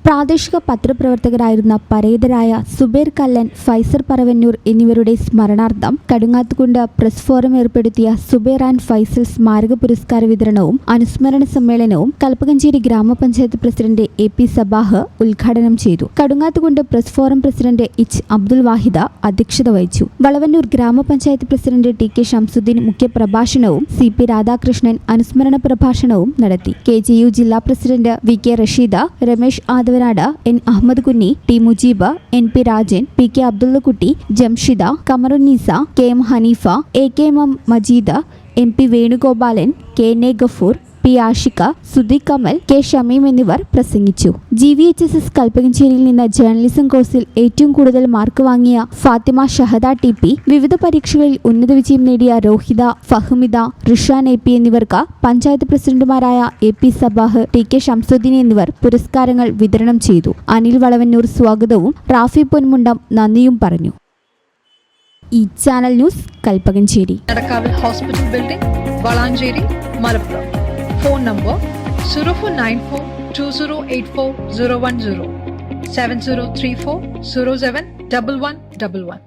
പ്രാദേശിക പത്രപ്രവർത്തകരായിരുന്ന പരേതരായ സുബൈർ കല്ലൻ, ഫൈസർ പറവന്നൂർ എന്നിവരുടെ സ്മരണാർത്ഥം Kadungathukundu press forum ഏർപ്പെടുത്തിയ സുബൈർ ആൻഡ് ഫൈസൽ സ്മാരക പുരസ്കാര വിതരണവും അനുസ്മരണ സമ്മേളനവും കൽപ്പകഞ്ചേരി ഗ്രാമപഞ്ചായത്ത് പ്രസിഡന്റ് AP സബാഹ് ഉദ്ഘാടനം ചെയ്തു. Kadungathukundu press forum president H. Abdul Vahida അധ്യക്ഷത വഹിച്ചു. വളവന്നൂർ ഗ്രാമപഞ്ചായത്ത് പ്രസിഡന്റ് TK ഷംസുദ്ദീൻ മുഖ്യപ്രഭാഷണവും CP രാധാകൃഷ്ണൻ അനുസ്മരണ പ്രഭാഷണവും നടത്തി. KJU ജില്ലാ president VK Rasheeda, Ramesh Athavanad, N. Ahammed Kunhi, T. Mujeeb, NP Rajan, PK Abdullakutty, Jamshida, Kamarunnisa, KM Haneefa, AKM Majeed, MP Venugopalan, KN Gafoor, P. Aashiq, Sudhi Kamal, K. Shameem എന്നിവർ പ്രസംഗിച്ചു. GVHSS കൽപ്പകഞ്ചേരിയിൽ നിന്ന് ജേർണലിസം കോഴ്സിൽ ഏറ്റവും കൂടുതൽ മാർക്ക് വാങ്ങിയ ഫാത്തിമ ഷഹദ TP, വിവിധ പരീക്ഷകളിൽ ഉന്നത വിജയം നേടിയ രോഹിത, ഫഹ്മിദ, റിഷാൻ AP എന്നിവർക്ക് പഞ്ചായത്ത് പ്രസിഡന്റുമാരായ AP സബാഹ്, TK ഷംസുദ്ദീൻ എന്നിവർ പുരസ്കാരങ്ങൾ വിതരണം ചെയ്തു. അനിൽ വളവന്നൂർ സ്വാഗതവും റാഫി പൊന്മുണ്ടം നന്ദിയും പറഞ്ഞു. ഈ channel news Kalpakanchery. Hospital building, Valanchery, Malappuram. Phone number 04942084 010 7034 07 1111.